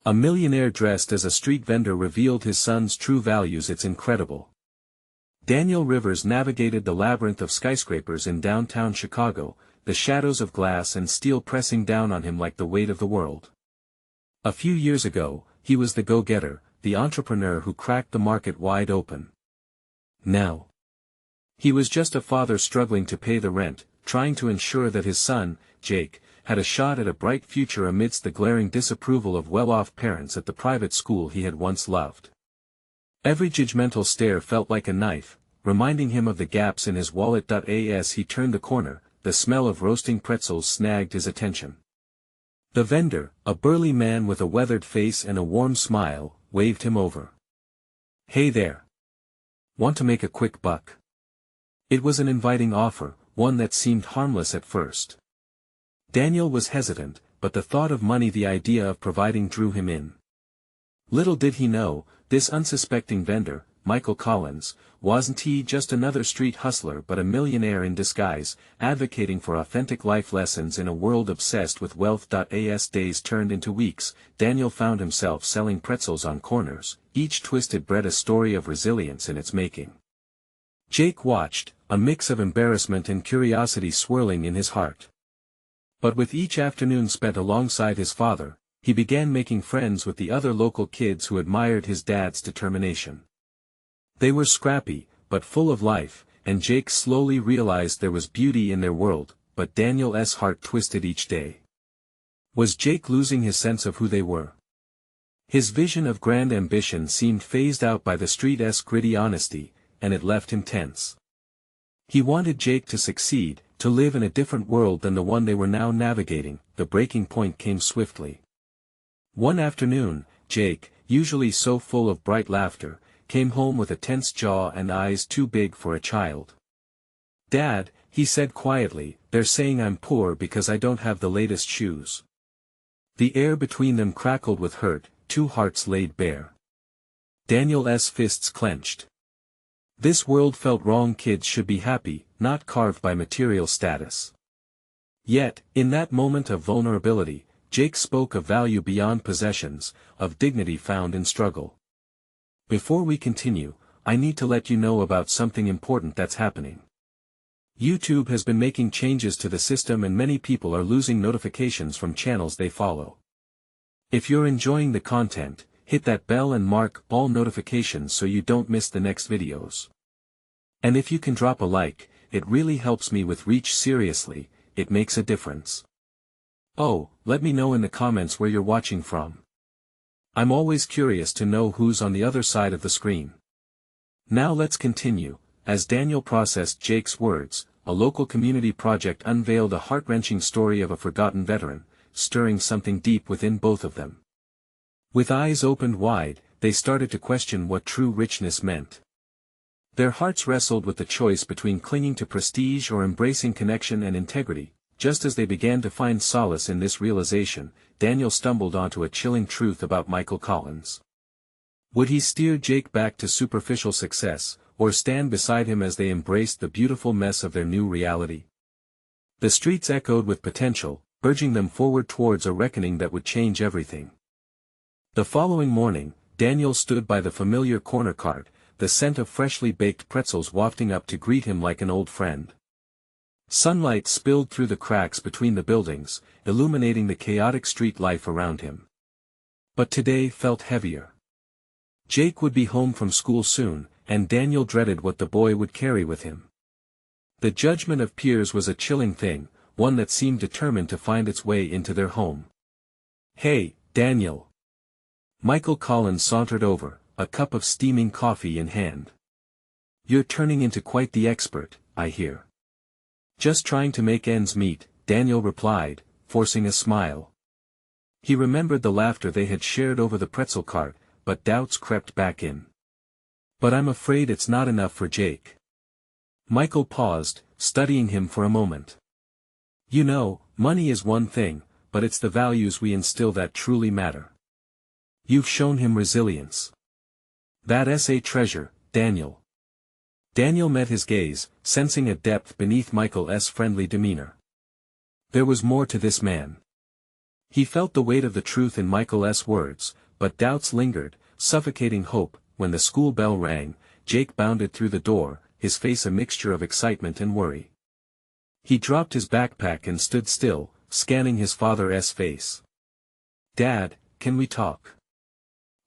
A millionaire dressed as a street vendor revealed his son's true values. It's incredible. Daniel Rivers navigated the labyrinth of skyscrapers in downtown Chicago, the shadows of glass and steel pressing down on him like the weight of the world. A few years ago, he was the go-getter, the entrepreneur who cracked the market wide open. Now, he was just a father struggling to pay the rent, trying to ensure that his son, Jake, had a shot at a bright future amidst the glaring disapproval of well-off parents at the private school he had once loved. Every judgmental stare felt like a knife, reminding him of the gaps in his wallet. As he turned the corner, the smell of roasting pretzels snagged his attention. The vendor, a burly man with a weathered face and a warm smile, waved him over. "Hey there. Want to make a quick buck?" It was an inviting offer, one that seemed harmless at first. Daniel was hesitant, but the thought of money, the idea of providing, drew him in. Little did he know, this unsuspecting vendor, Michael Collins, wasn't he just another street hustler but a millionaire in disguise, advocating for authentic life lessons in a world obsessed with wealth. As days turned into weeks, Daniel found himself selling pretzels on corners, each twisted bread a story of resilience in its making. Jake watched, a mix of embarrassment and curiosity swirling in his heart. But with each afternoon spent alongside his father, he began making friends with the other local kids who admired his dad's determination. They were scrappy, but full of life, and Jake slowly realized there was beauty in their world, but Daniel's heart twisted each day. Was Jake losing his sense of who they were? His vision of grand ambition seemed phased out by the street's gritty honesty, and it left him tense. He wanted Jake to succeed, to live in a different world than the one they were now navigating. The breaking point came swiftly. One afternoon, Jake, usually so full of bright laughter, came home with a tense jaw and eyes too big for a child. "Dad," he said quietly, "they're saying I'm poor because I don't have the latest shoes." The air between them crackled with hurt, two hearts laid bare. Daniel's fists clenched. This world felt wrong. Kids should be happy, not carved by material status. Yet, in that moment of vulnerability, Jake spoke of value beyond possessions, of dignity found in struggle. "Before we continue, I need to let you know about something important that's happening. YouTube has been making changes to the system and many people are losing notifications from channels they follow. If you're enjoying the content, hit that bell and mark all notifications so you don't miss the next videos. And if you can drop a like, it really helps me with reach. Seriously, it makes a difference. Oh, let me know in the comments where you're watching from. I'm always curious to know who's on the other side of the screen." Now let's continue. As Daniel processed Jake's words, a local community project unveiled a heart-wrenching story of a forgotten veteran, stirring something deep within both of them. With eyes opened wide, they started to question what true richness meant. Their hearts wrestled with the choice between clinging to prestige or embracing connection and integrity. Just as they began to find solace in this realization, Daniel stumbled onto a chilling truth about Michael Collins. Would he steer Jake back to superficial success, or stand beside him as they embraced the beautiful mess of their new reality? The streets echoed with potential, urging them forward towards a reckoning that would change everything. The following morning, Daniel stood by the familiar corner cart, the scent of freshly baked pretzels wafting up to greet him like an old friend. Sunlight spilled through the cracks between the buildings, illuminating the chaotic street life around him. But today felt heavier. Jake would be home from school soon, and Daniel dreaded what the boy would carry with him. The judgment of peers was a chilling thing, one that seemed determined to find its way into their home. "Hey, Daniel." Michael Collins sauntered over, a cup of steaming coffee in hand. "You're turning into quite the expert, I hear." "Just trying to make ends meet," Daniel replied, forcing a smile. He remembered the laughter they had shared over the pretzel cart, but doubts crept back in. "But I'm afraid it's not enough for Jake." Michael paused, studying him for a moment. "You know, money is one thing, but it's the values we instill that truly matter. You've shown him resilience. That's a treasure, Daniel." Daniel met his gaze, sensing a depth beneath Michael's friendly demeanor. There was more to this man. He felt the weight of the truth in Michael's words, but doubts lingered, suffocating hope. When the school bell rang, Jake bounded through the door, his face a mixture of excitement and worry. He dropped his backpack and stood still, scanning his father's face. "Dad, can we talk?"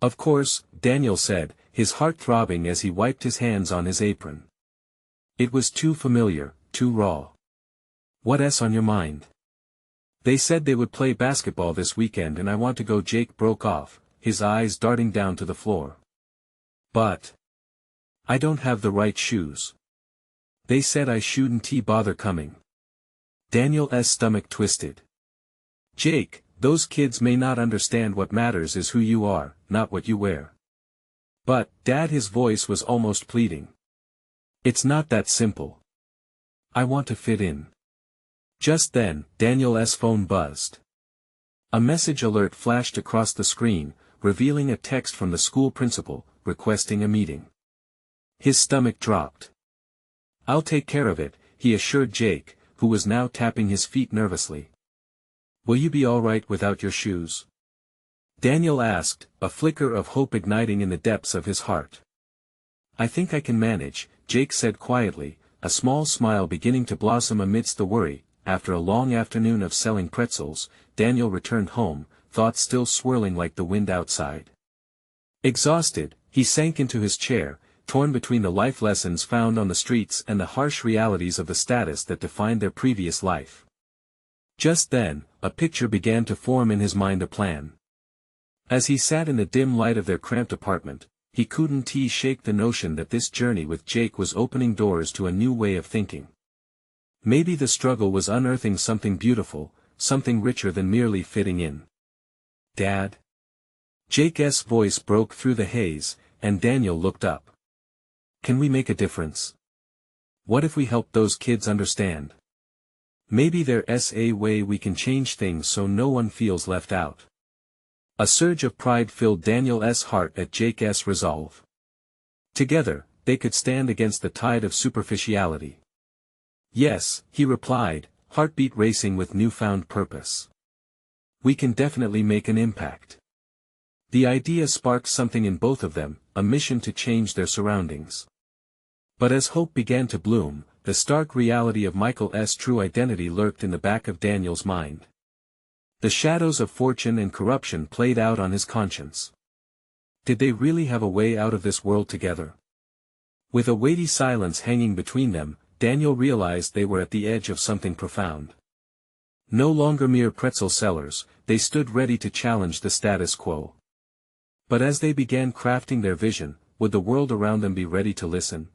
"Of course," Daniel said, his heart throbbing as he wiped his hands on his apron. It was too familiar, too raw. "What's on your mind?" "They said they would play basketball this weekend and I want to go." Jake broke off, his eyes darting down to the floor. "But I don't have the right shoes. They said I shouldn't bother coming." Daniel's stomach twisted. "Jake, those kids may not understand what matters is who you are, not what you wear." "But, Dad," his voice was almost pleading. "It's not that simple. I want to fit in." Just then, Daniel's phone buzzed. A message alert flashed across the screen, revealing a text from the school principal, requesting a meeting. His stomach dropped. "I'll take care of it," he assured Jake, who was now tapping his feet nervously. "Will you be all right without your shoes?" Daniel asked, a flicker of hope igniting in the depths of his heart. "I think I can manage," Jake said quietly, a small smile beginning to blossom amidst the worry. After a long afternoon of selling pretzels, Daniel returned home, thoughts still swirling like the wind outside. Exhausted, he sank into his chair, torn between the life lessons found on the streets and the harsh realities of the status that defined their previous life. Just then, a picture began to form in his mind, a plan. As he sat in the dim light of their cramped apartment, he couldn't shake the notion that this journey with Jake was opening doors to a new way of thinking. Maybe the struggle was unearthing something beautiful, something richer than merely fitting in. "Dad?" Jake's voice broke through the haze, and Daniel looked up. "Can we make a difference? What if we help those kids understand? Maybe there's a way we can change things so no one feels left out." A surge of pride filled Daniel's heart at Jake's resolve. Together, they could stand against the tide of superficiality. "Yes," he replied, heartbeat racing with newfound purpose. "We can definitely make an impact." The idea sparked something in both of them, a mission to change their surroundings. But as hope began to bloom, the stark reality of Michael's true identity lurked in the back of Daniel's mind. The shadows of fortune and corruption played out on his conscience. Did they really have a way out of this world together? With a weighty silence hanging between them, Daniel realized they were at the edge of something profound. No longer mere pretzel sellers, they stood ready to challenge the status quo. But as they began crafting their vision, would the world around them be ready to listen?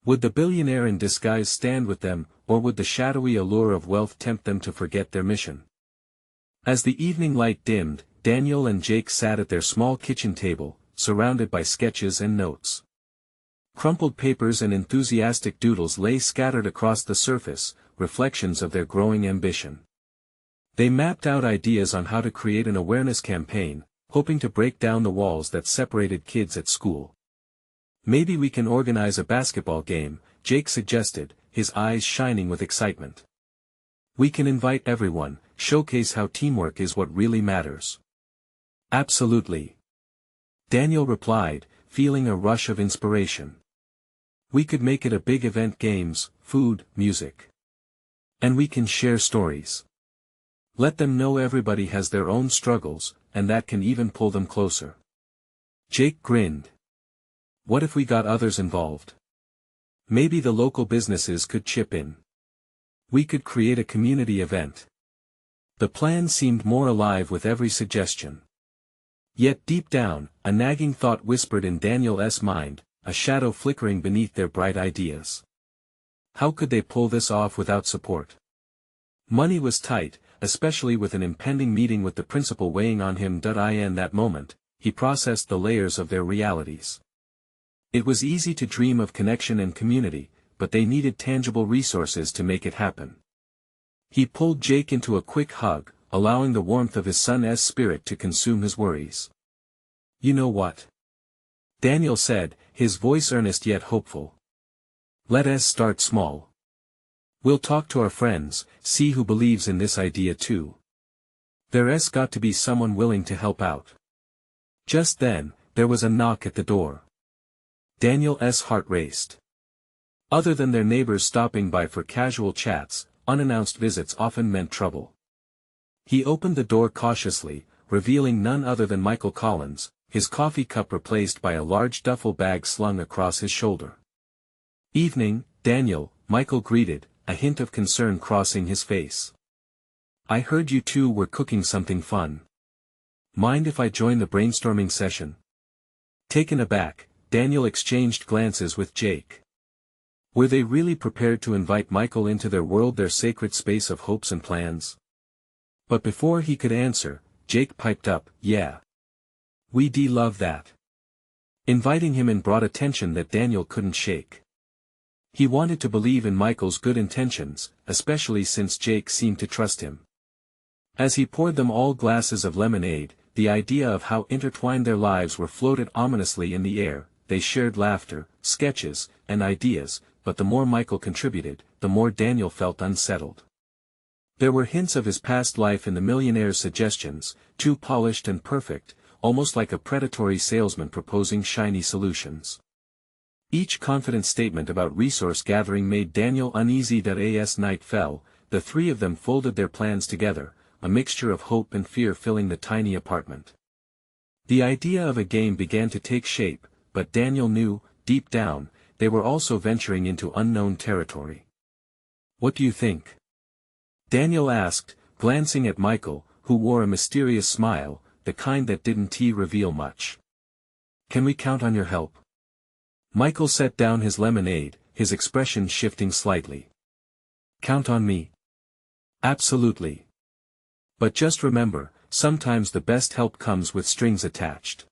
Would the billionaire in disguise stand with them, or would the shadowy allure of wealth tempt them to forget their mission? As the evening light dimmed, Daniel and Jake sat at their small kitchen table, surrounded by sketches and notes. Crumpled papers and enthusiastic doodles lay scattered across the surface, reflections of their growing ambition. They mapped out ideas on how to create an awareness campaign, hoping to break down the walls that separated kids at school. "Maybe we can organize a basketball game," Jake suggested, his eyes shining with excitement. "We can invite everyone, showcase how teamwork is what really matters." "Absolutely," Daniel replied, feeling a rush of inspiration. "We could make it a big event: games, food, music. And we can share stories. Let them know everybody has their own struggles, and that can even pull them closer." Jake grinned. "What if we got others involved? Maybe the local businesses could chip in. We could create a community event." The plan seemed more alive with every suggestion. Yet deep down, a nagging thought whispered in Daniel's mind, a shadow flickering beneath their bright ideas. How could they pull this off without support? Money was tight, especially with an impending meeting with the principal weighing on him. In that moment, he processed the layers of their realities. It was easy to dream of connection and community, but they needed tangible resources to make it happen. He pulled Jake into a quick hug, allowing the warmth of his son's spirit to consume his worries. "You know what?" Daniel said, his voice earnest yet hopeful. "Let us start small. We'll talk to our friends, see who believes in this idea too. There's got to be someone willing to help out. Just then, there was a knock at the door. Daniel's heart raced. Other than their neighbors stopping by for casual chats, unannounced visits often meant trouble. He opened the door cautiously, revealing none other than Michael Collins, his coffee cup replaced by a large duffel bag slung across his shoulder. "Evening, Daniel," Michael greeted, a hint of concern crossing his face. "I heard you two were cooking something fun. Mind if I join the brainstorming session?" Taken aback, Daniel exchanged glances with Jake. Were they really prepared to invite Michael into their world, their sacred space of hopes and plans? But before he could answer, Jake piped up, "Yeah. We'd love that." Inviting him in brought attention that Daniel couldn't shake. He wanted to believe in Michael's good intentions, especially since Jake seemed to trust him. As he poured them all glasses of lemonade, the idea of how intertwined their lives were floated ominously in the air. They shared laughter, sketches, and ideas, but the more Michael contributed, the more Daniel felt unsettled. There were hints of his past life in the Millionaire's suggestions, too polished and perfect, almost like a predatory salesman proposing shiny solutions. Each confident statement about resource gathering made Daniel uneasy. As night fell, the three of them folded their plans together, a mixture of hope and fear filling the tiny apartment. The idea of a game began to take shape, but Daniel knew, deep down, they were also venturing into unknown territory. "What do you think?" Daniel asked, glancing at Michael, who wore a mysterious smile, the kind that didn't reveal much. "Can we count on your help?" Michael set down his lemonade, his expression shifting slightly. "Count on me?" "Absolutely. But just remember, sometimes the best help comes with strings attached."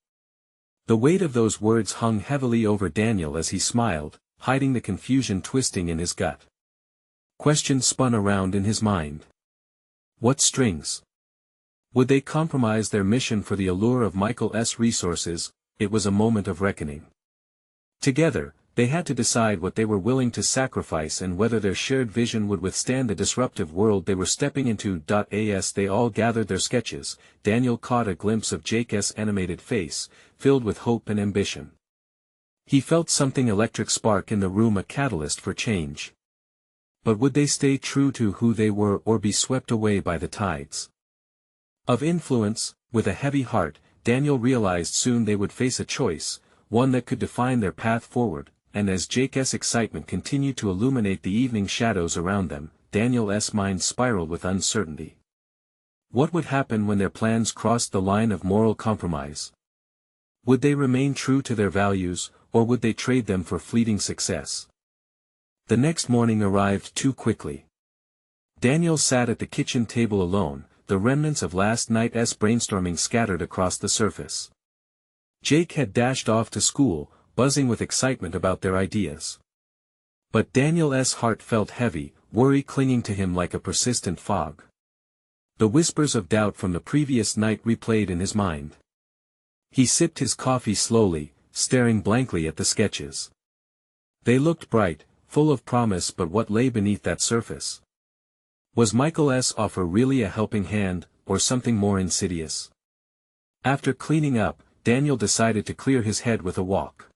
The weight of those words hung heavily over Daniel as he smiled, hiding the confusion twisting in his gut. Questions spun around in his mind. What strings? Would they compromise their mission for the allure of Michael's resources? It was a moment of reckoning. Together, they had to decide what they were willing to sacrifice and whether their shared vision would withstand the disruptive world they were stepping into. As they all gathered their sketches, Daniel caught a glimpse of Jake's animated face, filled with hope and ambition. He felt something electric spark in the room, a catalyst for change. But would they stay true to who they were or be swept away by the tides of influence? With a heavy heart, Daniel realized soon they would face a choice, one that could define their path forward. And as Jake's excitement continued to illuminate the evening shadows around them, Daniel's mind spiraled with uncertainty. What would happen when their plans crossed the line of moral compromise? Would they remain true to their values, or would they trade them for fleeting success? The next morning arrived too quickly. Daniel sat at the kitchen table alone, the remnants of last night's brainstorming scattered across the surface. Jake had dashed off to school, buzzing with excitement about their ideas. But Daniel's heart felt heavy, worry clinging to him like a persistent fog. The whispers of doubt from the previous night replayed in his mind. He sipped his coffee slowly, staring blankly at the sketches. They looked bright, full of promise, but what lay beneath that surface? Was Michael's offer really a helping hand, or something more insidious? After cleaning up, Daniel decided to clear his head with a walk.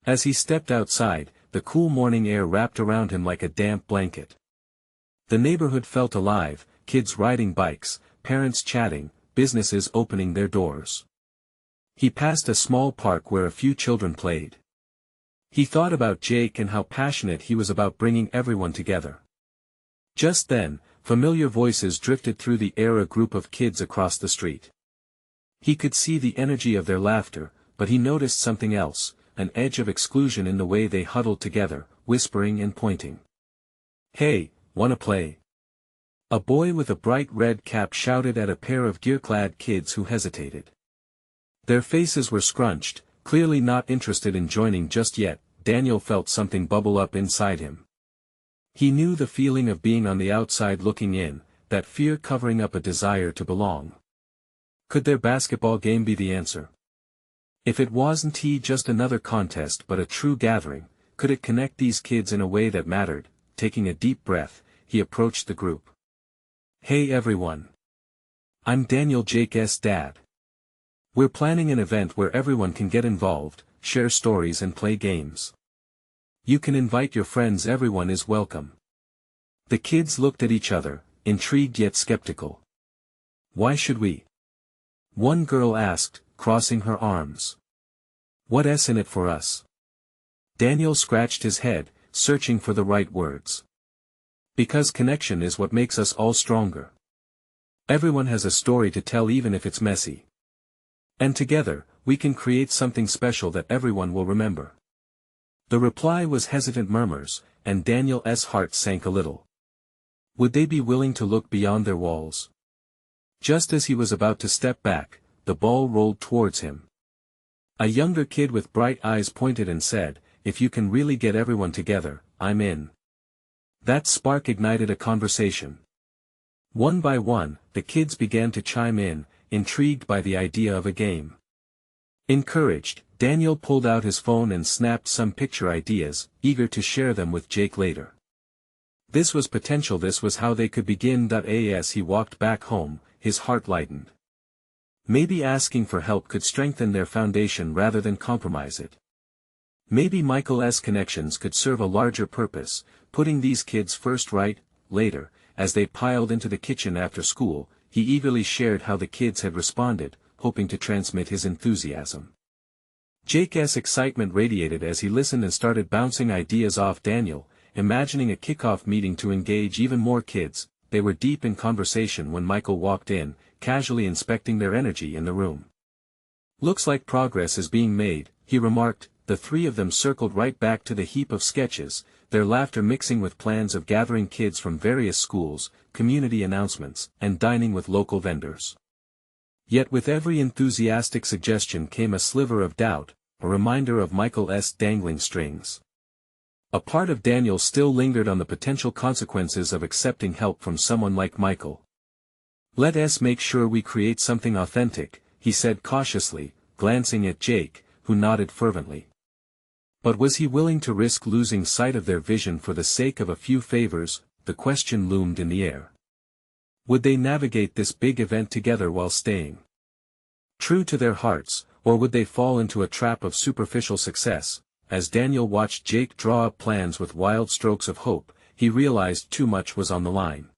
As he stepped outside, the cool morning air wrapped around him like a damp blanket. The neighborhood felt alive, kids riding bikes, parents chatting, businesses opening their doors. He passed a small park where a few children played. He thought about Jake and how passionate he was about bringing everyone together. Just then, familiar voices drifted through the air, a group of kids across the street. He could see the energy of their laughter, but he noticed something else, an edge of exclusion in the way they huddled together, whispering and pointing. "Hey, wanna play?" A boy with a bright red cap shouted at a pair of gear-clad kids who hesitated. Their faces were scrunched, clearly not interested in joining just yet. Daniel felt something bubble up inside him. He knew the feeling of being on the outside looking in, that fear covering up a desire to belong. Could their basketball game be the answer? If it wasn't just another contest but a true gathering, could it connect these kids in a way that mattered? Taking a deep breath, he approached the group. "Hey everyone. I'm Daniel Jake's dad. We're planning an event where everyone can get involved, share stories and play games. You can invite your friends, everyone is welcome. The kids looked at each other, intrigued yet skeptical. Why should we? One girl asked, crossing her arms. What's in it for us? Daniel scratched his head, searching for the right words. Because connection is what makes us all stronger. Everyone has a story to tell, even if it's messy. And together, we can create something special that everyone will remember. The reply was hesitant murmurs, and Daniel's heart sank a little. Would they be willing to look beyond their walls? Just as he was about to step back, the ball rolled towards him. A younger kid with bright eyes pointed and said, "If you can really get everyone together, I'm in." That spark ignited a conversation. One by one, the kids began to chime in, intrigued by the idea of a game. Encouraged, Daniel pulled out his phone and snapped some picture ideas, eager to share them with Jake later. This was potential, this was how they could begin. As he walked back home, his heart lightened. Maybe asking for help could strengthen their foundation rather than compromise it. Maybe Michael's connections could serve a larger purpose, putting these kids first. Later, as they piled into the kitchen after school, he eagerly shared how the kids had responded, hoping to transmit his enthusiasm. Jake's excitement radiated as he listened and started bouncing ideas off Daniel, imagining a kickoff meeting to engage even more kids. They were deep in conversation when Michael walked in, casually inspecting their energy in the room. Looks like progress is being made, he remarked. The three of them circled right back to the heap of sketches, their laughter mixing with plans of gathering kids from various schools, community announcements, and dining with local vendors. Yet with every enthusiastic suggestion came a sliver of doubt, a reminder of Michael's dangling strings. A part of Daniel still lingered on the potential consequences of accepting help from someone like Michael. Let's make sure we create something authentic, he said cautiously, glancing at Jake, who nodded fervently. But was he willing to risk losing sight of their vision for the sake of a few favors? The question loomed in the air. Would they navigate this big event together while staying true to their hearts, or would they fall into a trap of superficial success? As Daniel watched Jake draw up plans with wild strokes of hope, he realized too much was on the line.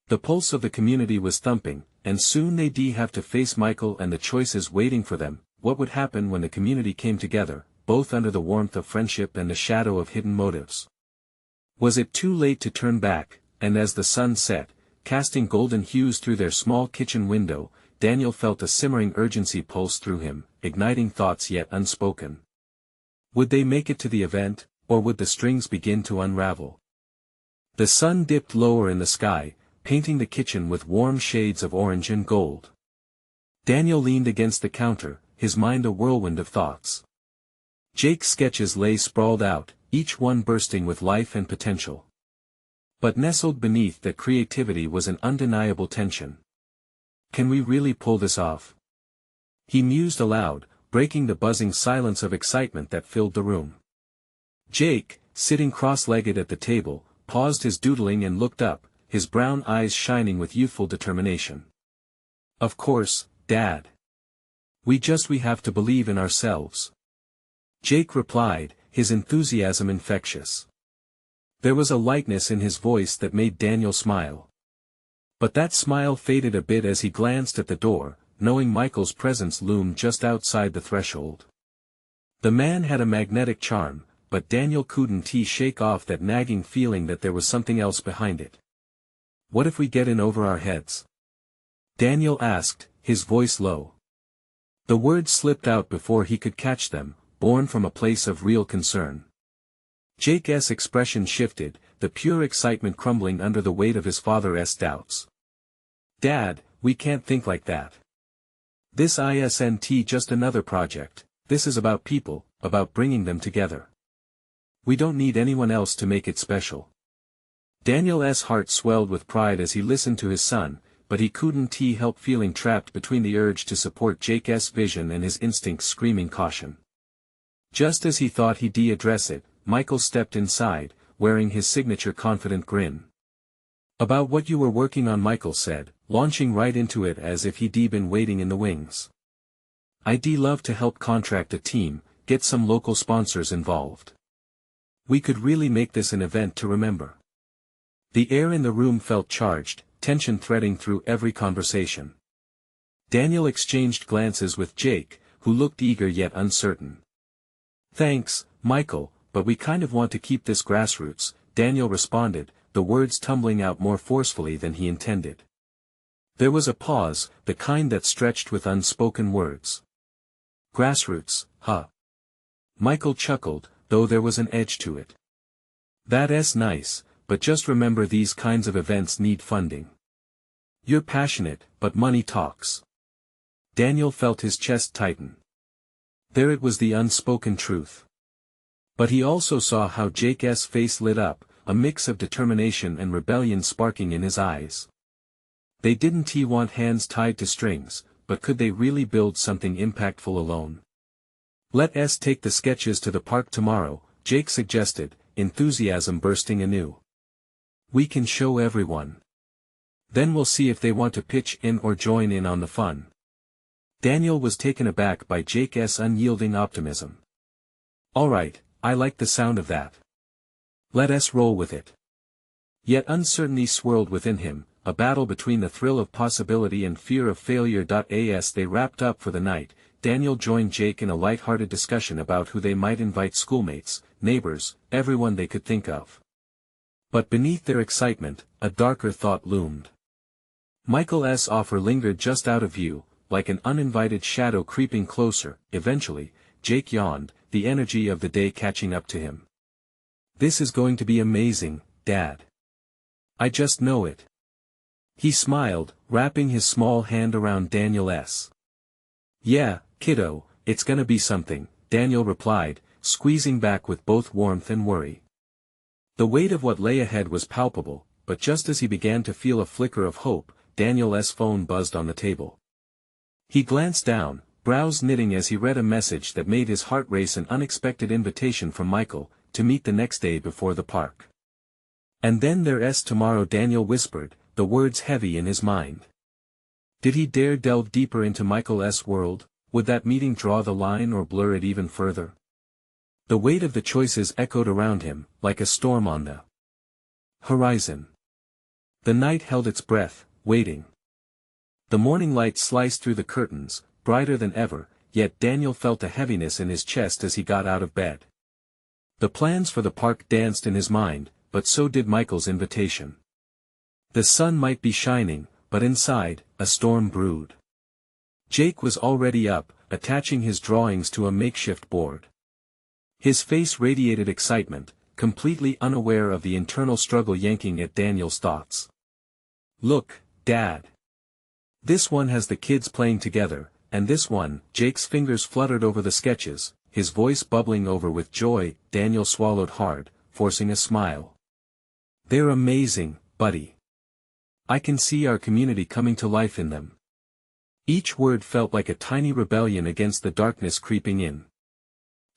The pulse of the community was thumping, and soon they'd have to face Michael and the choices waiting for them. What would happen when the community came together, both under the warmth of friendship and the shadow of hidden motives? Was it too late to turn back? And as the sun set, casting golden hues through their small kitchen window, Daniel felt a simmering urgency pulse through him, igniting thoughts yet unspoken. Would they make it to the event, or would the strings begin to unravel? The sun dipped lower in the sky, painting the kitchen with warm shades of orange and gold. Daniel leaned against the counter, his mind a whirlwind of thoughts. Jake's sketches lay sprawled out, each one bursting with life and potential. But nestled beneath that creativity was an undeniable tension. Can we really pull this off? He mused aloud, breaking the buzzing silence of excitement that filled the room. Jake, sitting cross-legged at the table, paused his doodling and looked up, his brown eyes shining with youthful determination. Of course, Dad. We have to believe in ourselves. Jake replied, his enthusiasm infectious. There was a lightness in his voice that made Daniel smile. But that smile faded a bit as he glanced at the door, knowing Michael's presence loomed just outside the threshold. The man had a magnetic charm, but Daniel couldn't shake off that nagging feeling that there was something else behind it. What if we get in over our heads? Daniel asked, his voice low. The words slipped out before he could catch them, born from a place of real concern. Jake's expression shifted, the pure excitement crumbling under the weight of his father's doubts. Dad, we can't think like that. This isn't just another project, this is about people, about bringing them together. We don't need anyone else to make it special. Daniel's heart swelled with pride as he listened to his son, but he couldn't help feeling trapped between the urge to support Jake's vision and his instincts screaming caution. Just as he thought he'd address it, Michael stepped inside, wearing his signature confident grin. About what you were working on, Michael said, launching right into it as if he'd been waiting in the wings. "I'd love to help contract a team, get some local sponsors involved. We could really make this an event to remember." The air in the room felt charged, tension threading through every conversation. Daniel exchanged glances with Jake, who looked eager yet uncertain. "Thanks, Michael, but we kind of want to keep this grassroots," Daniel responded, the words tumbling out more forcefully than he intended. There was a pause, the kind that stretched with unspoken words. "Grassroots, huh?" Michael chuckled, though there was an edge to it. "That's nice, but just remember these kinds of events need funding. You're passionate, but money talks." Daniel felt his chest tighten. There it was, the unspoken truth. But he also saw how Jake's face lit up, a mix of determination and rebellion sparking in his eyes. They didn't want hands tied to strings, but could they really build something impactful alone? "Let's take the sketches to the park tomorrow," Jake suggested, enthusiasm bursting anew. "We can show everyone. Then we'll see if they want to pitch in or join in on the fun." Daniel was taken aback by Jake's unyielding optimism. "All right, I like the sound of that. Let's roll with it." Yet uncertainty swirled within him, a battle between the thrill of possibility and fear of failure. As they wrapped up for the night, Daniel joined Jake in a light-hearted discussion about who they might invite: schoolmates, neighbors, everyone they could think of. But beneath their excitement, a darker thought loomed. Michael's offer lingered just out of view, like an uninvited shadow creeping closer. Eventually, Jake yawned, the energy of the day catching up to him. "This is going to be amazing, Dad. I just know it." He smiled, wrapping his small hand around Daniel's. "Yeah, kiddo, it's gonna be something," Daniel replied, squeezing back with both warmth and worry. The weight of what lay ahead was palpable, but just as he began to feel a flicker of hope, Daniel's phone buzzed on the table. He glanced down, brows knitting as he read a message that made his heart race: an unexpected invitation from Michael, to meet the next day before the park. "And then there's tomorrow," Daniel whispered, the words heavy in his mind. Did he dare delve deeper into Michael's world? Would that meeting draw the line or blur it even further? The weight of the choices echoed around him, like a storm on the horizon. The night held its breath, waiting. The morning light sliced through the curtains, brighter than ever, yet Daniel felt a heaviness in his chest as he got out of bed. The plans for the park danced in his mind, but so did Michael's invitation. The sun might be shining, but inside, a storm brewed. Jake was already up, attaching his drawings to a makeshift board. His face radiated excitement, completely unaware of the internal struggle yanking at Daniel's thoughts. "Look, Dad. This one has the kids playing together, and this one," Jake's fingers fluttered over the sketches, his voice bubbling over with joy. Daniel swallowed hard, forcing a smile. "They're amazing, buddy. I can see our community coming to life in them." Each word felt like a tiny rebellion against the darkness creeping in.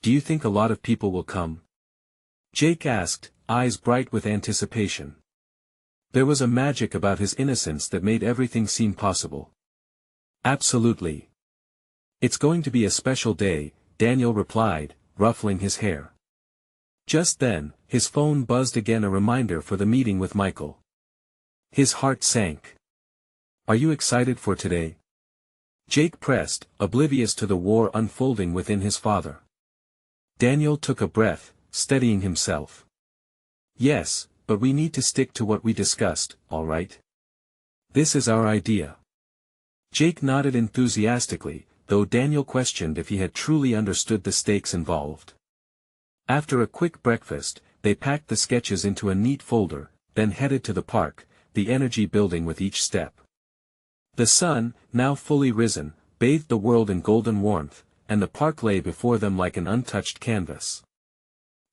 "Do you think a lot of people will come?" Jake asked, eyes bright with anticipation. There was a magic about his innocence that made everything seem possible. "Absolutely. It's going to be a special day," Daniel replied, ruffling his hair. Just then, his phone buzzed again, a reminder for the meeting with Michael. His heart sank. "Are you excited for today?" Jake pressed, oblivious to the war unfolding within his father. Daniel took a breath, steadying himself. "Yes, but we need to stick to what we discussed, all right? This is our idea." Jake nodded enthusiastically, though Daniel questioned if he had truly understood the stakes involved. After a quick breakfast, they packed the sketches into a neat folder, then headed to the park, the energy building with each step. The sun, now fully risen, bathed the world in golden warmth, and the park lay before them like an untouched canvas.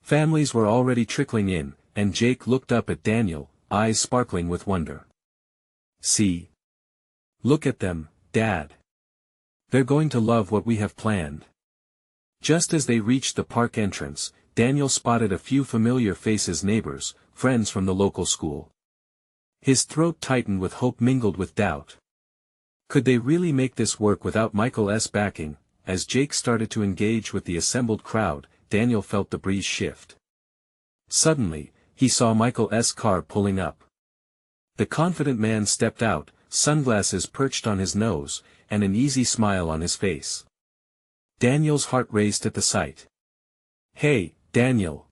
Families were already trickling in, and Jake looked up at Daniel, eyes sparkling with wonder. "See. Look at them, Dad. They're going to love what we have planned." Just as they reached the park entrance, Daniel spotted a few familiar faces: neighbors, friends from the local school. His throat tightened with hope mingled with doubt. Could they really make this work without Michael's backing? As Jake started to engage with the assembled crowd, Daniel felt the breeze shift. Suddenly, he saw Michael's car pulling up. The confident man stepped out, sunglasses perched on his nose, and an easy smile on his face. Daniel's heart raced at the sight. "Hey, Daniel!"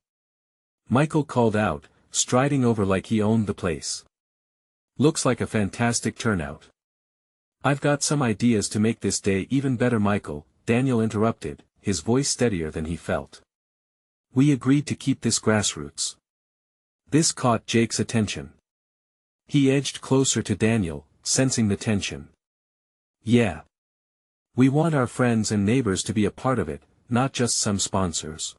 Michael called out, striding over like he owned the place. "Looks like a fantastic turnout. I've got some ideas to make this day even better." "Michael," Daniel interrupted, his voice steadier than he felt. "We agreed to keep this grassroots." This caught Jake's attention. He edged closer to Daniel, sensing the tension. "Yeah. We want our friends and neighbors to be a part of it, not just some sponsors."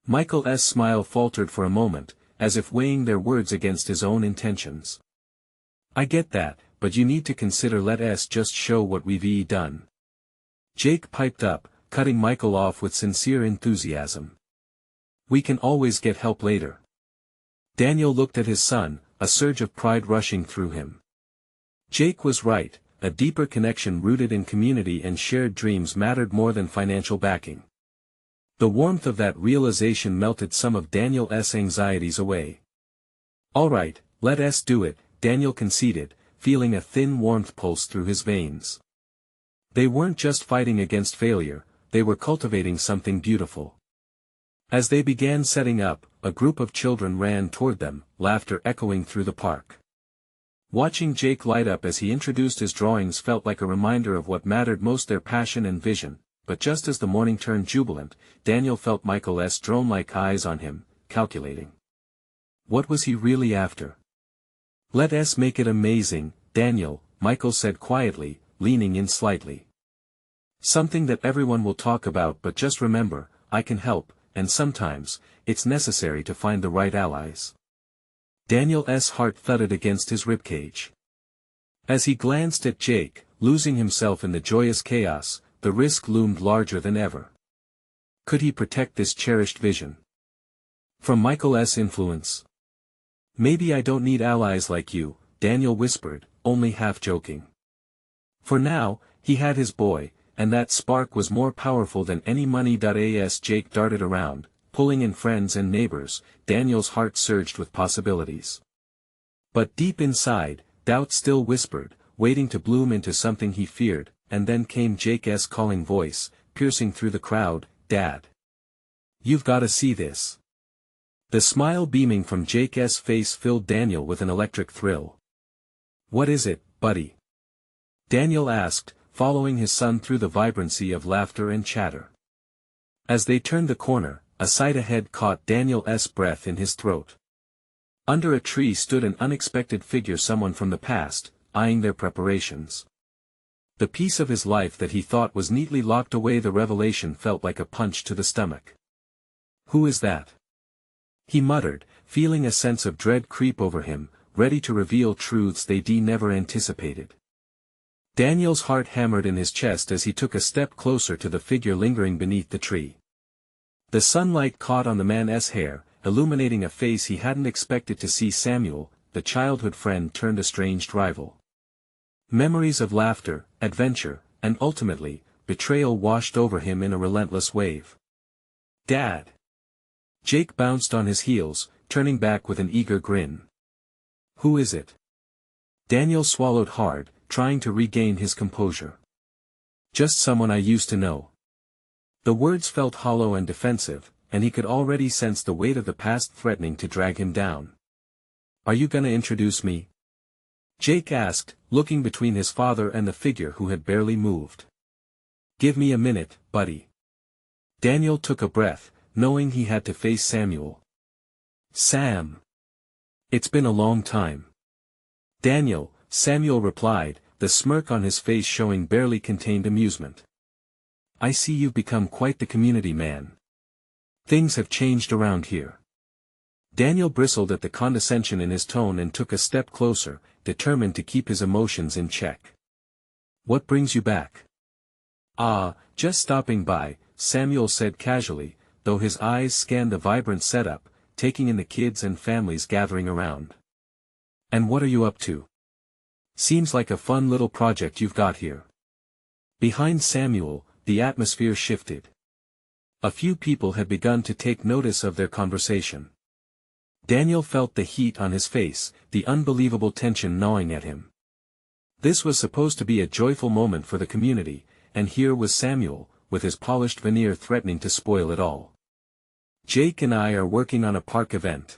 Michael's smile faltered for a moment, as if weighing their words against his own intentions. "I get that, but you need to consider let us just show what we've done." Jake piped up, cutting Michael off with sincere enthusiasm. "We can always get help later." Daniel looked at his son, a surge of pride rushing through him. Jake was right, a deeper connection rooted in community and shared dreams mattered more than financial backing. The warmth of that realization melted some of Daniel's anxieties away. "All right, let us do it," Daniel conceded, feeling a thin warmth pulse through his veins. They weren't just fighting against failure, they were cultivating something beautiful. As they began setting up, a group of children ran toward them, laughter echoing through the park. Watching Jake light up as he introduced his drawings felt like a reminder of what mattered most, their passion and vision, but just as the morning turned jubilant, Daniel felt Michael's drone-like eyes on him, calculating. What was he really after? "Let us make it amazing, Daniel," Michael said quietly, leaning in slightly. "Something that everyone will talk about, but just remember, I can help, and sometimes, it's necessary to find the right allies." Daniel's heart thudded against his ribcage. As he glanced at Jake, losing himself in the joyous chaos, the risk loomed larger than ever. Could he protect this cherished vision from Michael's influence? "Maybe I don't need allies like you," Daniel whispered, only half joking. For now, he had his boy, and that spark was more powerful than any money. As Jake darted around, pulling in friends and neighbors, Daniel's heart surged with possibilities. But deep inside, doubt still whispered, waiting to bloom into something he feared, and then came Jake's calling voice, piercing through the crowd, "Dad! You've got to see this." The smile beaming from Jake's face filled Daniel with an electric thrill. "What is it, buddy?" Daniel asked, following his son through the vibrancy of laughter and chatter. As they turned the corner, a sight ahead caught Daniel's breath in his throat. Under a tree stood an unexpected figure, someone from the past, eyeing their preparations. The piece of his life that he thought was neatly locked away. The revelation felt like a punch to the stomach. "Who is that?" he muttered, feeling a sense of dread creep over him, ready to reveal truths they never anticipated. Daniel's heart hammered in his chest as he took a step closer to the figure lingering beneath the tree. The sunlight caught on the man's hair, illuminating a face he hadn't expected to see. Samuel, the childhood friend turned estranged rival. Memories of laughter, adventure, and ultimately, betrayal washed over him in a relentless wave. "Dad!" Jake bounced on his heels, turning back with an eager grin. "Who is it?" Daniel swallowed hard, trying to regain his composure. "Just someone I used to know." The words felt hollow and defensive, and he could already sense the weight of the past threatening to drag him down. "Are you gonna introduce me?" Jake asked, looking between his father and the figure who had barely moved. "Give me a minute, buddy." Daniel took a breath, knowing he had to face Samuel. "Sam. It's been a long time." "Daniel," Samuel replied, the smirk on his face showing barely contained amusement. "I see you've become quite the community man. Things have changed around here." Daniel bristled at the condescension in his tone and took a step closer, determined to keep his emotions in check. "What brings you back?" "Ah, just stopping by," Samuel said casually, though his eyes scanned the vibrant setup, taking in the kids and families gathering around. And what are you up to? Seems like a fun little project you've got here. Behind Samuel, the atmosphere shifted. A few people had begun to take notice of their conversation. Daniel felt the heat on his face, the unbelievable tension gnawing at him. This was supposed to be a joyful moment for the community, and here was Samuel, with his polished veneer threatening to spoil it all. Jake and I are working on a park event.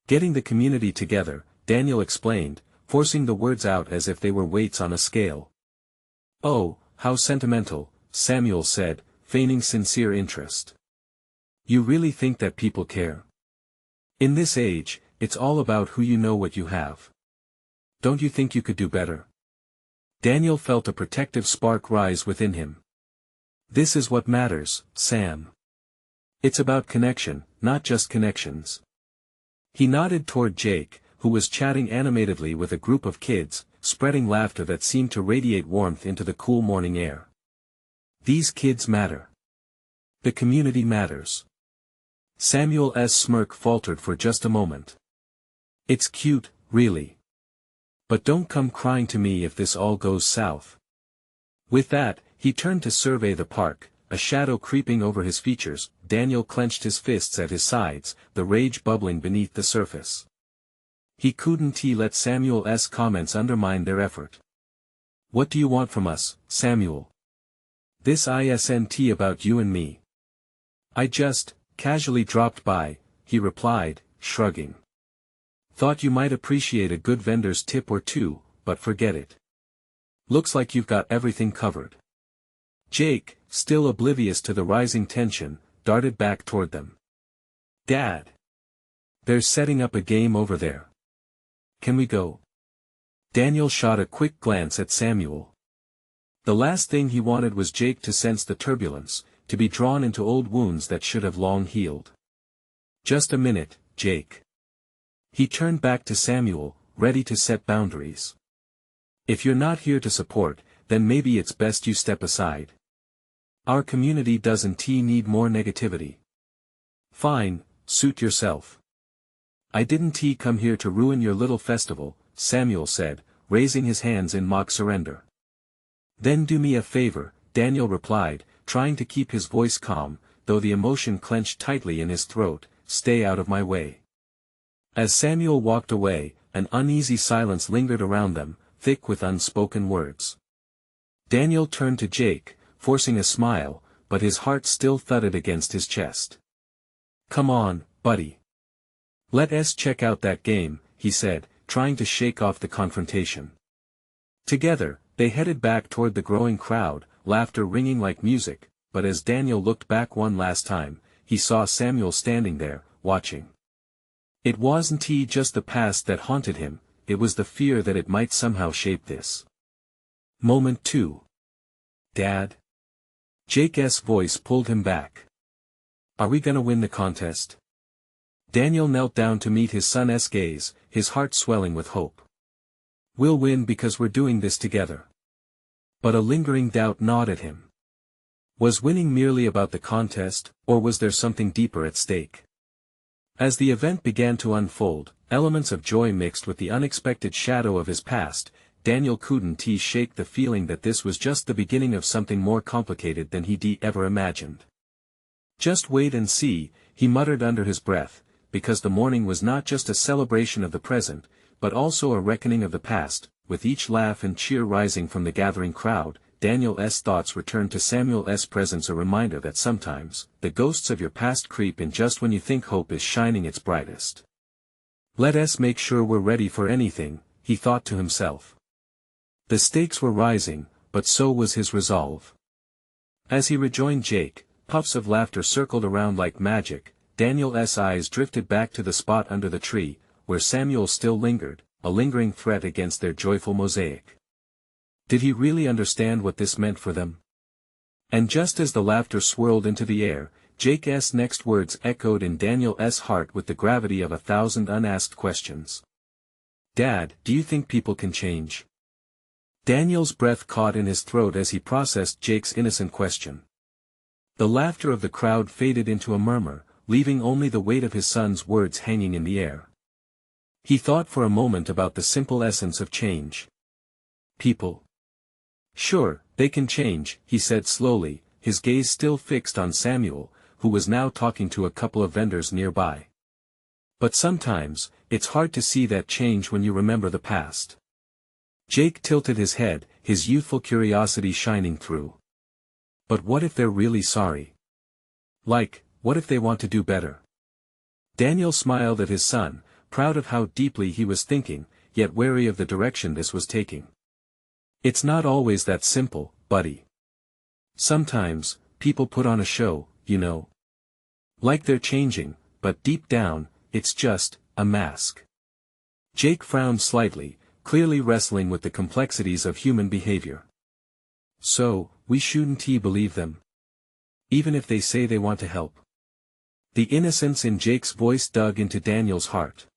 Getting the community together, Daniel explained, forcing the words out as if they were weights on a scale. Oh, how sentimental, Samuel said, feigning sincere interest. You really think that people care? In this age, it's all about who you know what you have. Don't you think you could do better? Daniel felt a protective spark rise within him. This is what matters, Sam. It's about connection, not just connections. He nodded toward Jake, who was chatting animatedly with a group of kids, spreading laughter that seemed to radiate warmth into the cool morning air. These kids matter. The community matters. Samuel's smirk faltered for just a moment. It's cute, really. But don't come crying to me if this all goes south. With that, he turned to survey the park, a shadow creeping over his features. Daniel clenched his fists at his sides, the rage bubbling beneath the surface. He couldn't let Samuel's comments undermine their effort. What do you want from us, Samuel? This isn't about you and me. I just, casually dropped by, he replied, shrugging. Thought you might appreciate a good vendor's tip or two, but forget it. Looks like you've got everything covered. Jake, still oblivious to the rising tension, darted back toward them. Dad! They're setting up a game over there. Can we go? Daniel shot a quick glance at Samuel. The last thing he wanted was Jake to sense the turbulence, to be drawn into old wounds that should have long healed. Just a minute, Jake. He turned back to Samuel, ready to set boundaries. If you're not here to support, then maybe it's best you step aside. Our community doesn't need more negativity. Fine, suit yourself. I didn't come here to ruin your little festival, Samuel said, raising his hands in mock surrender. Then do me a favor, Daniel replied, trying to keep his voice calm, though the emotion clenched tightly in his throat. Stay out of my way. As Samuel walked away, an uneasy silence lingered around them, thick with unspoken words. Daniel turned to Jake, forcing a smile, but his heart still thudded against his chest. Come on, buddy. Let's check out that game, he said, trying to shake off the confrontation. Together, they headed back toward the growing crowd, laughter ringing like music, but as Daniel looked back one last time, he saw Samuel standing there, watching. It wasn't just the past that haunted him, it was the fear that it might somehow shape this moment too. Dad? Jake's voice pulled him back. Are we gonna win the contest? Daniel knelt down to meet his son's gaze, his heart swelling with hope. We'll win because we're doing this together. But a lingering doubt gnawed at him. Was winning merely about the contest, or was there something deeper at stake? As the event began to unfold, elements of joy mixed with the unexpected shadow of his past, Daniel couldn't shake the feeling that this was just the beginning of something more complicated than he'd ever imagined. Just wait and see, he muttered under his breath, because the morning was not just a celebration of the present, but also a reckoning of the past. With each laugh and cheer rising from the gathering crowd, Daniel's thoughts returned to Samuel's presence, a reminder that sometimes, the ghosts of your past creep in just when you think hope is shining its brightest. Let's make sure we're ready for anything, he thought to himself. The stakes were rising, but so was his resolve. As he rejoined Jake, puffs of laughter circled around like magic. Daniel's eyes drifted back to the spot under the tree, where Samuel still lingered, a lingering threat against their joyful mosaic. Did he really understand what this meant for them? And just as the laughter swirled into the air, Jake's next words echoed in Daniel's heart with the gravity of 1,000 unasked questions. Dad, do you think people can change? Daniel's breath caught in his throat as he processed Jake's innocent question. The laughter of the crowd faded into a murmur, leaving only the weight of his son's words hanging in the air. He thought for a moment about the simple essence of change. People. Sure, they can change, he said slowly, his gaze still fixed on Samuel, who was now talking to a couple of vendors nearby. But sometimes, it's hard to see that change when you remember the past. Jake tilted his head, his youthful curiosity shining through. But what if they're really sorry? Like, what if they want to do better? Daniel smiled at his son, proud of how deeply he was thinking, yet wary of the direction this was taking. It's not always that simple, buddy. Sometimes, people put on a show, you know. Like they're changing, but deep down, it's just a mask. Jake frowned slightly, clearly wrestling with the complexities of human behavior. So, we shouldn't believe them? Even if they say they want to help. The innocence in Jake's voice dug into Daniel's heart.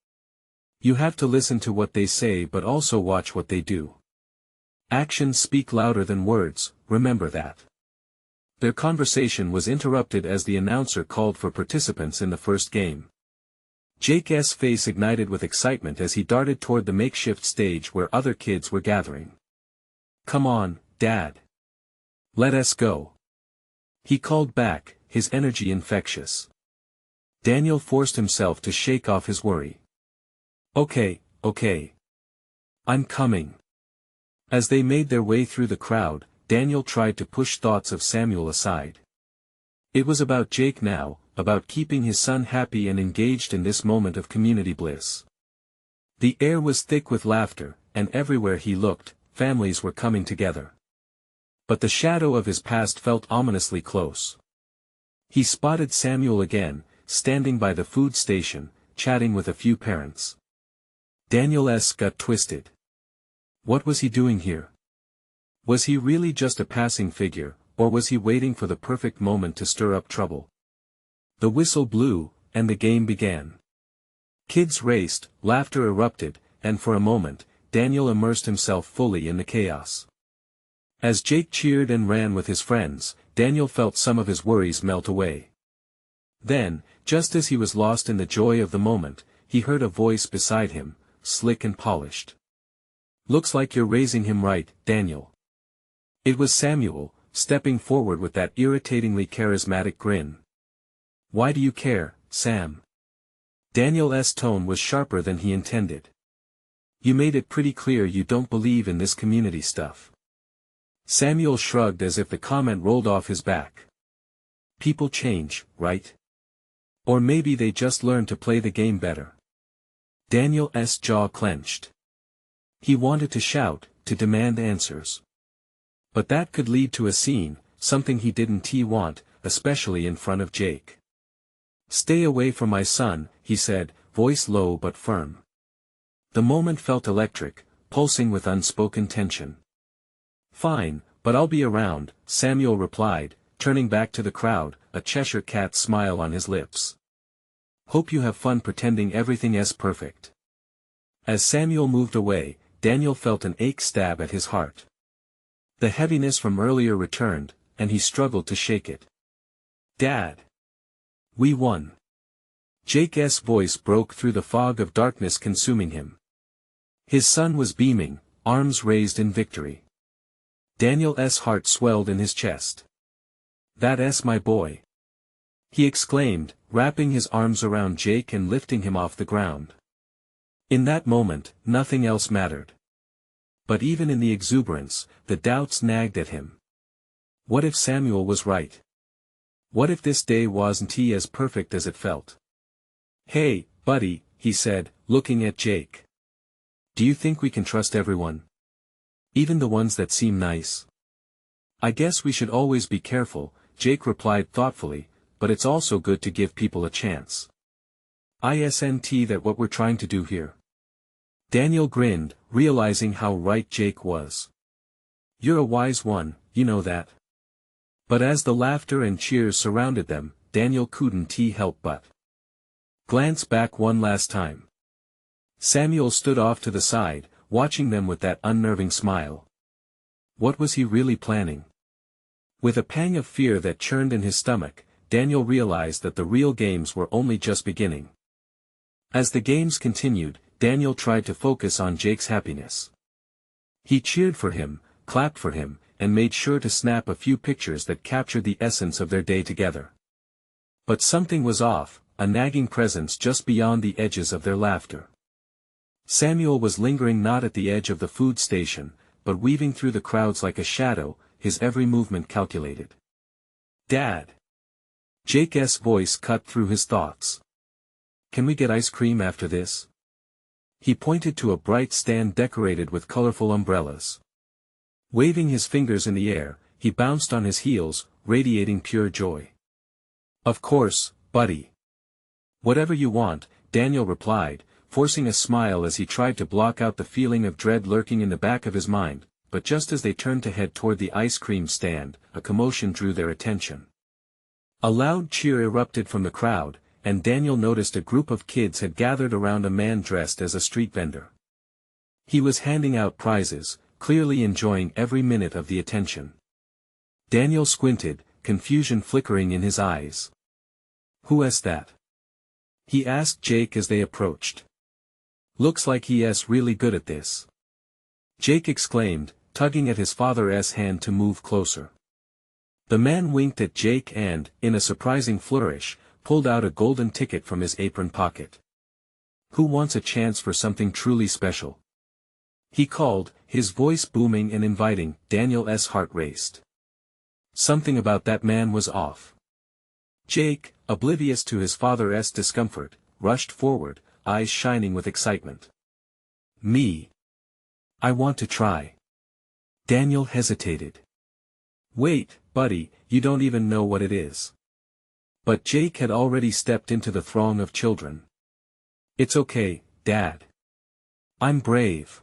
You have to listen to what they say but also watch what they do. Actions speak louder than words, remember that. Their conversation was interrupted as the announcer called for participants in the first game. Jake's face ignited with excitement as he darted toward the makeshift stage where other kids were gathering. Come on, Dad. Let us go. He called back, his energy infectious. Daniel forced himself to shake off his worry. Okay. I'm coming. As they made their way through the crowd, Daniel tried to push thoughts of Samuel aside. It was about Jake now, about keeping his son happy and engaged in this moment of community bliss. The air was thick with laughter, and everywhere he looked, families were coming together. But the shadow of his past felt ominously close. He spotted Samuel again, standing by the food station, chatting with a few parents. Daniel's gut twisted. What was he doing here? Was he really just a passing figure, or was he waiting for the perfect moment to stir up trouble? The whistle blew, and the game began. Kids raced, laughter erupted, and for a moment, Daniel immersed himself fully in the chaos. As Jake cheered and ran with his friends, Daniel felt some of his worries melt away. Then, just as he was lost in the joy of the moment, he heard a voice beside him, slick and polished. Looks like you're raising him right, Daniel. It was Samuel, stepping forward with that irritatingly charismatic grin. Why do you care, Sam? Daniel's tone was sharper than he intended. You made it pretty clear you don't believe in this community stuff. Samuel shrugged as if the comment rolled off his back. People change, right? Or maybe they just learn to play the game better. Daniel's jaw clenched. He wanted to shout, to demand answers. But that could lead to a scene, something he didn't want, especially in front of Jake. Stay away from my son, he said, voice low but firm. The moment felt electric, pulsing with unspoken tension. Fine, but I'll be around, Samuel replied, turning back to the crowd, a Cheshire cat smile on his lips. Hope you have fun pretending everything's perfect. As Samuel moved away, Daniel felt an ache stab at his heart. The heaviness from earlier returned, and he struggled to shake it. Dad! We won. Jake's voice broke through the fog of darkness consuming him. His son was beaming, arms raised in victory. Daniel's heart swelled in his chest. That's my boy. He exclaimed, wrapping his arms around Jake and lifting him off the ground. In that moment, nothing else mattered. But even in the exuberance, the doubts nagged at him. What if Samuel was right? What if this day wasn't as perfect as it felt? Hey, buddy, he said, looking at Jake. Do you think we can trust everyone? Even the ones that seem nice? I guess we should always be careful, Jake replied thoughtfully, but it's also good to give people a chance. Isn't that what we're trying to do here? Daniel grinned, realizing how right Jake was. You're a wise one, you know that. But as the laughter and cheers surrounded them, Daniel couldn't help but glance back one last time. Samuel stood off to the side, watching them with that unnerving smile. What was he really planning? With a pang of fear that churned in his stomach, Daniel realized that the real games were only just beginning. As the games continued, Daniel tried to focus on Jake's happiness. He cheered for him, clapped for him, and made sure to snap a few pictures that captured the essence of their day together. But something was off, a nagging presence just beyond the edges of their laughter. Samuel was lingering not at the edge of the food station, but weaving through the crowds like a shadow, his every movement calculated. "Dad!" Jake's voice cut through his thoughts. "Can we get ice cream after this?" He pointed to a bright stand decorated with colorful umbrellas. Waving his fingers in the air, he bounced on his heels, radiating pure joy. "Of course, buddy. Whatever you want," Daniel replied, forcing a smile as he tried to block out the feeling of dread lurking in the back of his mind, but just as they turned to head toward the ice cream stand, a commotion drew their attention. A loud cheer erupted from the crowd, and Daniel noticed a group of kids had gathered around a man dressed as a street vendor. He was handing out prizes, clearly enjoying every minute of the attention. Daniel squinted, confusion flickering in his eyes. "Who is that?" he asked Jake as they approached. "Looks like he's really good at this," Jake exclaimed, tugging at his father's hand to move closer. The man winked at Jake and, in a surprising flourish, pulled out a golden ticket from his apron pocket. "Who wants a chance for something truly special?" he called, his voice booming and inviting. Daniel's heart raced. Something about that man was off. Jake, oblivious to his father's discomfort, rushed forward, eyes shining with excitement. "Me. I want to try." Daniel hesitated. "Wait, buddy, you don't even know what it is." But Jake had already stepped into the throng of children. "It's okay, Dad. I'm brave."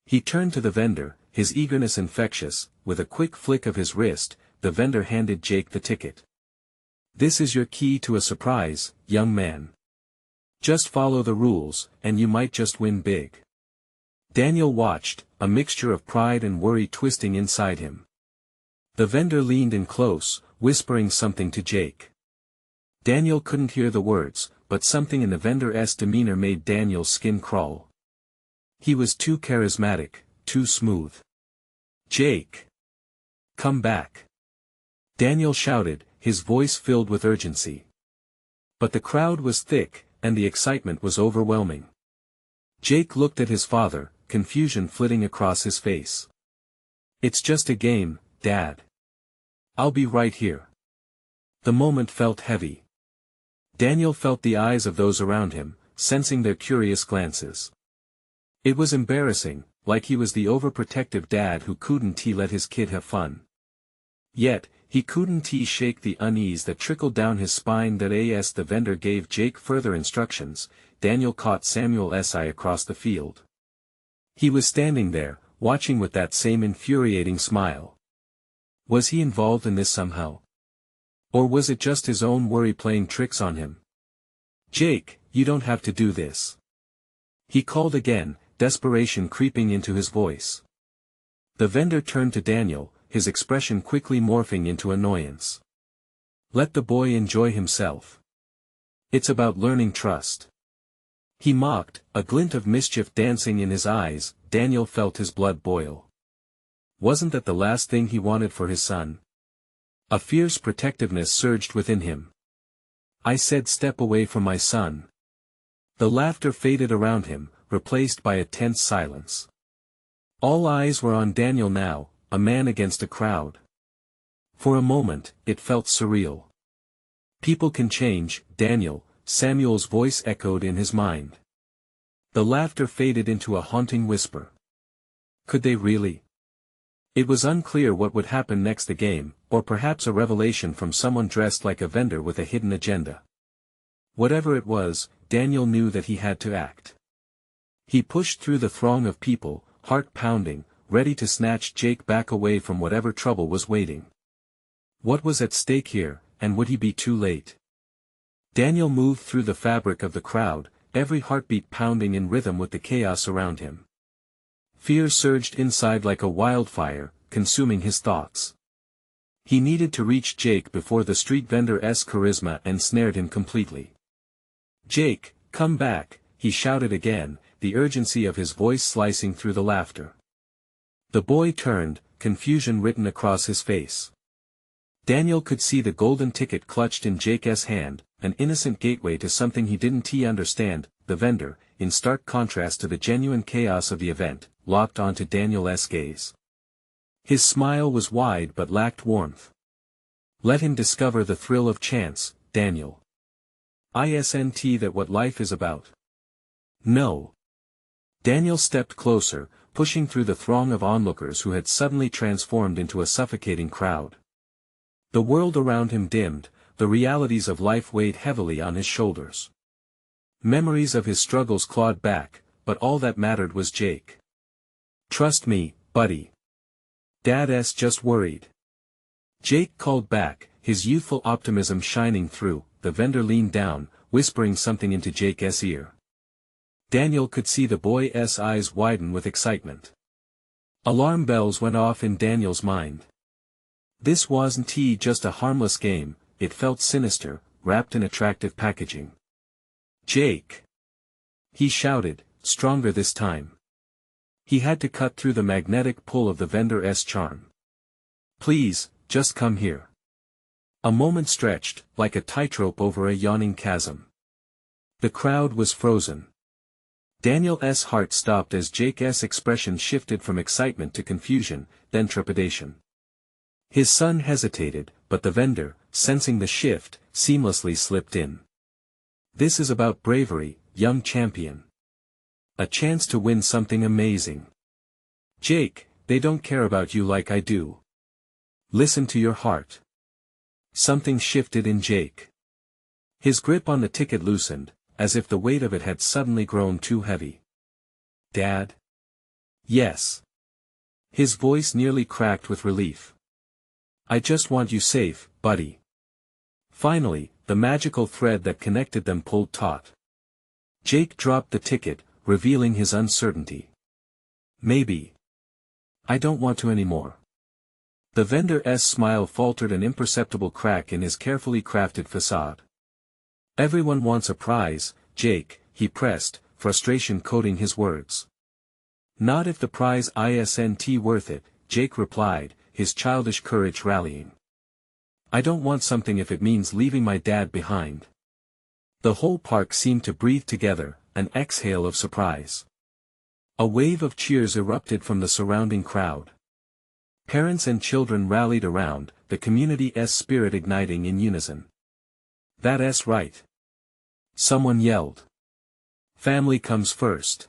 He turned to the vendor, his eagerness infectious. With a quick flick of his wrist, the vendor handed Jake the ticket. "This is your key to a surprise, young man. Just follow the rules, and you might just win big." Daniel watched, a mixture of pride and worry twisting inside him. The vendor leaned in close, whispering something to Jake. Daniel couldn't hear the words, but something in the vendor's demeanor made Daniel's skin crawl. He was too charismatic, too smooth. "Jake! Come back!" Daniel shouted, his voice filled with urgency. But the crowd was thick, and the excitement was overwhelming. Jake looked at his father, confusion flitting across his face. "It's just a game, Dad. I'll be right here." The moment felt heavy. Daniel felt the eyes of those around him, sensing their curious glances. It was embarrassing, like he was the overprotective dad who couldn't let his kid have fun. Yet, he couldn't shake the unease that trickled down his spine. As the vendor gave Jake further instructions, Daniel caught Samuel's eye across the field. He was standing there, watching with that same infuriating smile. Was he involved in this somehow? Or was it just his own worry playing tricks on him? "Jake, you don't have to do this," he called again, desperation creeping into his voice. The vendor turned to Daniel, his expression quickly morphing into annoyance. "Let the boy enjoy himself. It's about learning trust." He mocked, a glint of mischief dancing in his eyes. Daniel felt his blood boil. Wasn't that the last thing he wanted for his son? A fierce protectiveness surged within him. "I said step away from my son." The laughter faded around him, replaced by a tense silence. All eyes were on Daniel now, a man against a crowd. For a moment, it felt surreal. "People can change, Daniel," Samuel's voice echoed in his mind. The laughter faded into a haunting whisper. Could they really? It was unclear what would happen next, the game, or perhaps a revelation from someone dressed like a vendor with a hidden agenda. Whatever it was, Daniel knew that he had to act. He pushed through the throng of people, heart pounding, ready to snatch Jake back away from whatever trouble was waiting. What was at stake here, and would he be too late? Daniel moved through the fabric of the crowd, every heartbeat pounding in rhythm with the chaos around him. Fear surged inside like a wildfire, consuming his thoughts. He needed to reach Jake before the street vendor's charisma ensnared him completely. "Jake, come back," he shouted again, the urgency of his voice slicing through the laughter. The boy turned, confusion written across his face. Daniel could see the golden ticket clutched in Jake's hand, an innocent gateway to something he didn't understand. The vendor, in stark contrast to the genuine chaos of the event, locked onto Daniel's gaze. His smile was wide but lacked warmth. Let him discover the thrill of chance, Daniel. Isn't that what life is about? No. Daniel stepped closer, pushing through the throng of onlookers who had suddenly transformed into a suffocating crowd. The world around him dimmed, the realities of life weighed heavily on his shoulders. Memories of his struggles clawed back, but all that mattered was Jake. Trust me, buddy. Dad's just worried. Jake called back, his youthful optimism shining through. The vendor leaned down, whispering something into Jake's ear. Daniel could see the boy's eyes widen with excitement. Alarm bells went off in Daniel's mind. This wasn't just a harmless game, it felt sinister, wrapped in attractive packaging. Jake! He shouted, stronger this time. He had to cut through the magnetic pull of the vendor's charm. Please, just come here. A moment stretched, like a tightrope over a yawning chasm. The crowd was frozen. Daniel's heart stopped as Jake's expression shifted from excitement to confusion, then trepidation. His son hesitated, but the vendor, sensing the shift, seamlessly slipped in. This is about bravery, young champion. A chance to win something amazing. Jake, they don't care about you like I do. Listen to your heart. Something shifted in Jake. His grip on the ticket loosened, as if the weight of it had suddenly grown too heavy. Dad? Yes. His voice nearly cracked with relief. I just want you safe, buddy. Finally, the magical thread that connected them pulled taut. Jake dropped the ticket, revealing his uncertainty. Maybe. I don't want to anymore. The vendor's smile faltered, an imperceptible crack in his carefully crafted facade. Everyone wants a prize, Jake, he pressed, frustration coating his words. Not if the prize isn't worth it, Jake replied, his childish courage rallying. I don't want something if it means leaving my dad behind. The whole park seemed to breathe together, an exhale of surprise. A wave of cheers erupted from the surrounding crowd. Parents and children rallied around, the community's spirit igniting in unison. That's right. Someone yelled. Family comes first.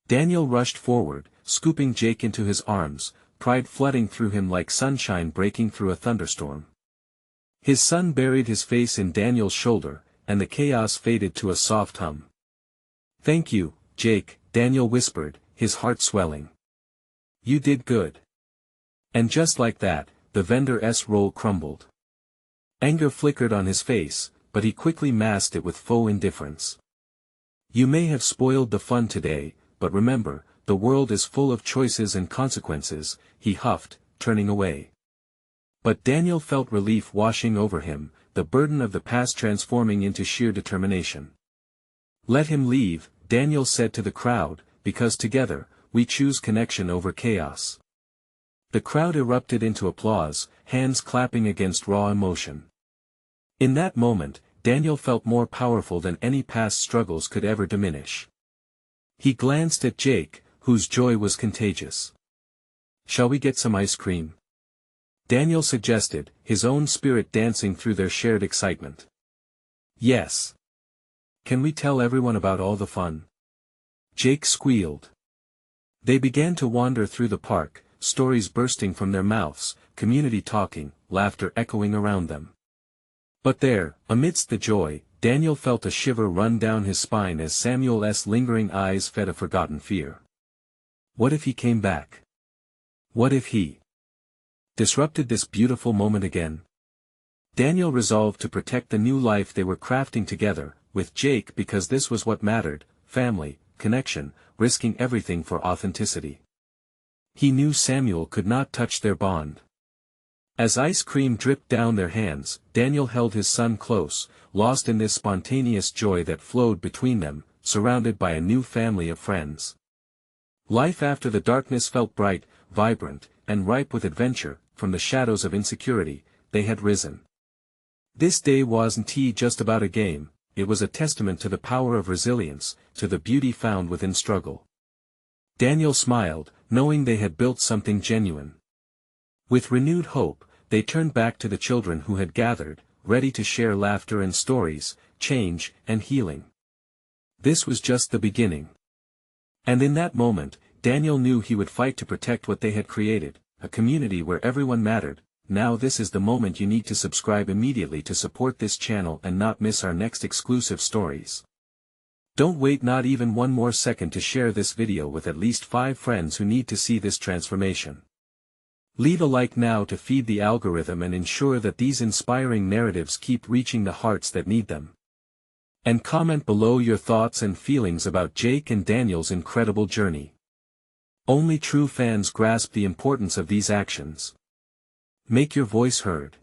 Daniel rushed forward, scooping Jake into his arms, pride flooding through him like sunshine breaking through a thunderstorm. His son buried his face in Daniel's shoulder, and the chaos faded to a soft hum. Thank you, Jake, Daniel whispered, his heart swelling. You did good. And just like that, the vendor's roll crumbled. Anger flickered on his face, but he quickly masked it with faux indifference. You may have spoiled the fun today, but remember, the world is full of choices and consequences, he huffed, turning away. But Daniel felt relief washing over him, the burden of the past transforming into sheer determination. Let him leave, Daniel said to the crowd, because together, we choose connection over chaos. The crowd erupted into applause, hands clapping against raw emotion. In that moment, Daniel felt more powerful than any past struggles could ever diminish. He glanced at Jake, whose joy was contagious. Shall we get some ice cream? Daniel suggested, his own spirit dancing through their shared excitement. Yes. Can we tell everyone about all the fun? Jake squealed. They began to wander through the park, stories bursting from their mouths, community talking, laughter echoing around them. But there, amidst the joy, Daniel felt a shiver run down his spine as Samuel's lingering eyes fed a forgotten fear. What if he came back? What if he disrupted this beautiful moment again? Daniel resolved to protect the new life they were crafting together, with Jake, because this was what mattered, family, connection, risking everything for authenticity. He knew Samuel could not touch their bond. As ice cream dripped down their hands, Daniel held his son close, lost in this spontaneous joy that flowed between them, surrounded by a new family of friends. Life after the darkness felt bright, vibrant, and ripe with adventure. From the shadows of insecurity, they had risen. This day wasn't just about a game, it was a testament to the power of resilience, to the beauty found within struggle. Daniel smiled, knowing they had built something genuine. With renewed hope, they turned back to the children who had gathered, ready to share laughter and stories, change, and healing. This was just the beginning. And in that moment, Daniel knew he would fight to protect what they had created, a community where everyone mattered. Now this is the moment you need to subscribe immediately to support this channel and not miss our next exclusive stories. Don't wait not even one more second to share this video with at least 5 friends who need to see this transformation. Leave a like now to feed the algorithm and ensure that these inspiring narratives keep reaching the hearts that need them. And comment below your thoughts and feelings about Jake and Daniel's incredible journey. Only true fans grasp the importance of these actions. Make your voice heard.